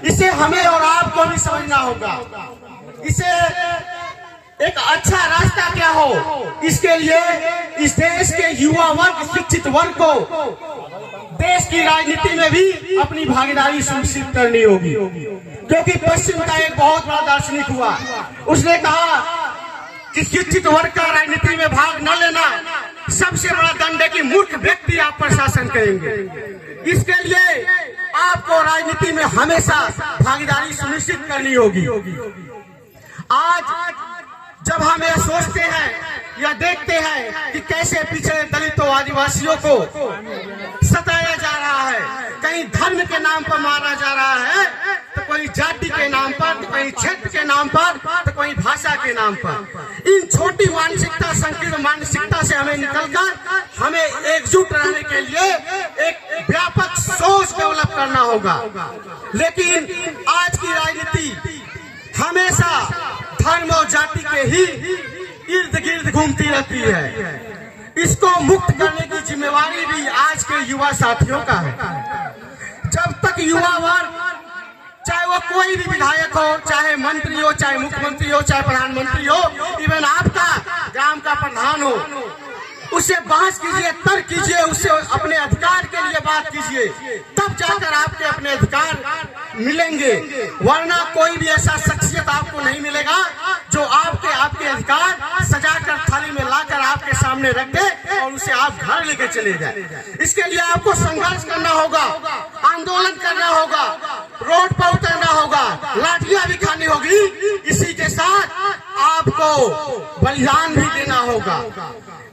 इसे हमें और आपको भी समझना होगा। इसे एक अच्छा रास्ता क्या हो, इसके लिए इस देश के युवा वर्ग, शिक्षित वर्ग को देश की राजनीति में भी अपनी भागीदारी सुनिश्चित करनी होगी। क्योंकि पश्चिम का एक बहुत बड़ा दार्शनिक हुआ, उसने कहा कि शिक्षित वर्ग का राजनीति में भाग न लेना सबसे बड़ा दंड है कि मूर्ख व्यक्ति आप पर शासन करेंगे। इसके लिए आपको राजनीति में हमेशा भागीदारी सुनिश्चित करनी होगी। आज जब हम यह सोचते हैं या देखते हैं कि कैसे पिछड़े दलितों आदिवासियों को सताया जा रहा है, कहीं धर्म के नाम पर मारा जा रहा है, तो कोई जाति के नाम पर, तो कहीं क्षेत्र के नाम पर, तो कोई भाषा के नाम पर, इन छोटी मानसिकता, संकीर्ण मानसिकता से हमें निकलकर हमें एकजुट रहने के लिए एक व्यापक सोच डेवलप करना होगा। लेकिन आज की राजनीति हमेशा धर्म और जाति के ही इर्द गिर्द घूमती रहती है। इसको मुक्त करने की जिम्मेवारी भी आज के युवा साथियों का है। जब तक युवा वर्ग, चाहे वो कोई भी विधायक हो, चाहे मंत्री हो, चाहे मुख्यमंत्री हो, चाहे प्रधानमंत्री हो, इवन आपका ग्राम का प्रधान हो, उससे बहस कीजिए, तर्क कीजिए, उससे अपने अधिकार के लिए बात कीजिए, तब जाकर आपके अपने अधिकार मिलेंगे। वरना कोई भी ऐसा शख्सियत आपको नहीं मिलेगा जो आपके अधिकार सजाकर थाली में लाकर आपके सामने रख दे और उसे आप घर लेके चले जाए। इसके लिए आपको संघर्ष करना होगा, आंदोलन करना होगा, रोड पर उतरना होगा, लाठियां भी खानी होगी। इसी के साथ आपको बलिदान भी देना होगा।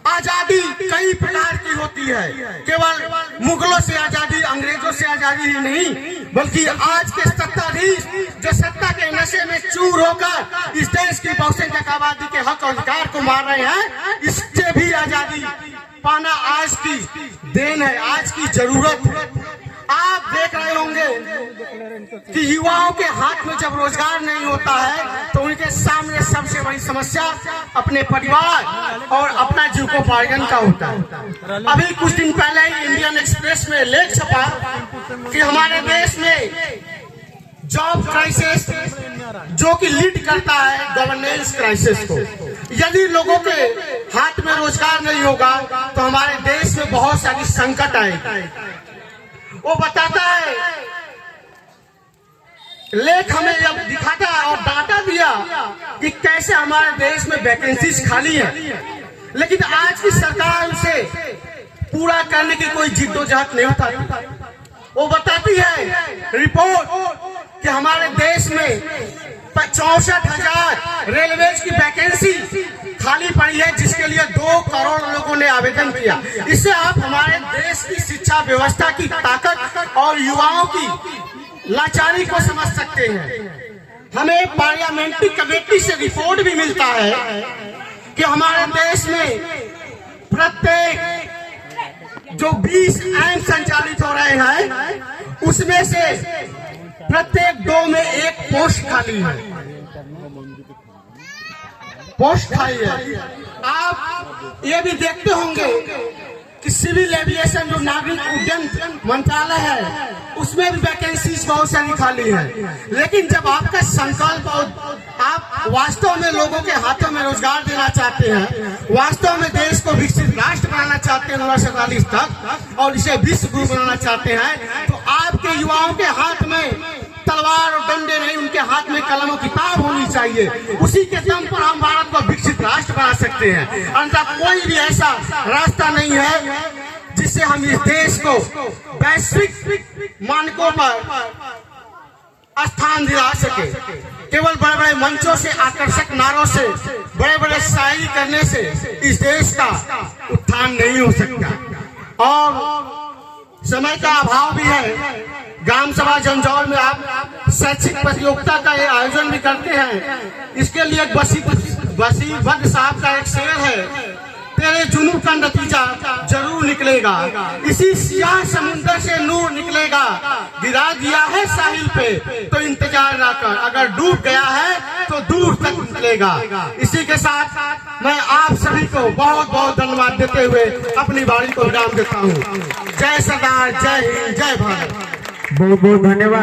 आजादी कई प्रकार की होती है, केवल मुगलों से आजादी, अंग्रेजों से आजादी ही नहीं, बल्कि आज के सत्ताधीश जो सत्ता के नशे में चूर होकर इस देश की बहुसंख्यक आबादी के हक और अधिकार को मार रहे हैं, इससे भी आजादी पाना आज की देन है, आज की जरूरत है। आप देख रहे होंगे कि युवाओं के हाथ में जब रोजगार नहीं होता है तो उनके सामने सबसे बड़ी समस्या अपने परिवार और अपना जीविकोपार्जन का होता है। अभी कुछ दिन पहले ही इंडियन एक्सप्रेस में लेख छपा कि हमारे देश में जॉब क्राइसिस जो कि लीड करता है गवर्नेंस क्राइसिस को, यदि लोगों के हाथ में रोजगार नहीं होगा तो हमारे देश में बहुत सारी संकट आएगी। वो बताता है, लेख हमें जब दिखाता और डाटा दिया कि कैसे हमारे देश में वैकेंसीज खाली है, लेकिन आज की सरकार उसे पूरा करने की कोई जिद्दोजहद नहीं होता। वो बताती है रिपोर्ट कि हमारे देश में 64,000 रेलवे की वैकेंसी खाली पड़ी है, जिसके लिए 2 करोड़ लोगों ने आवेदन किया। इससे आप हमारे देश की शिक्षा व्यवस्था की ताकत और युवाओं की लाचारी को समझ सकते हैं। हमें पार्लियामेंट्री कमेटी से रिपोर्ट भी मिलता है कि हमारे देश में प्रत्येक जो 20 एम्स संचालित हो रहे हैं उसमें से प्रत्येक 2 में 1 पोस्ट खाली है, पोस्ट खाली है। आप ये भी देखते होंगे कि सिविल एविएशन जो नागरिक उड्डयन मंत्रालय है उसमें भी वैकेंसीज बहुत सारी खाली है। लेकिन जब आपका संकल्प और आप वास्तव में लोगों के हाथों में रोजगार देना चाहते हैं, वास्तव में देश को विकसित राष्ट्र बनाना चाहते हैं 1947 तक और इसे विश्व गुरु बनाना चाहते हैं, तो आपके युवाओं के हाथ में तलवार और डंडे नहीं, उनके हाथ में कलम और किताब होनी चाहिए। उसी के दम पर हम भारत को विकसित राष्ट्र बना सकते हैं। अन्यथा कोई भी ऐसा रास्ता नहीं है जिससे हम इस देश को वैश्विक मानकों पर स्थान दिला सके। केवल बड़े बड़े मंचों से, आकर्षक नारों से, बड़े बड़े शायरी करने से इस देश का उत्थान नहीं हो सकता। और समय का अभाव भी है। ग्राम सभा जंजौर में आप शैक्षिक प्रतियोगिता का ये आयोजन भी करते हैं। इसके लिए बसीर साहब का एक शेर है, तेरे जुनून का नतीजा जरूर निकलेगा, इसी सियाह समुद्र से नूर निकलेगा, गिरा दिया है साहिल पे तो इंतजार ना कर, अगर डूब गया है तो दूर तक निकलेगा। इसी के साथ मैं आप सभी को बहुत बहुत धन्यवाद देते हुए अपनी वाणी को विराम देता हूँ। जय सरदार, जय हिंद, जय भारत। बहुत बहुत धन्यवाद।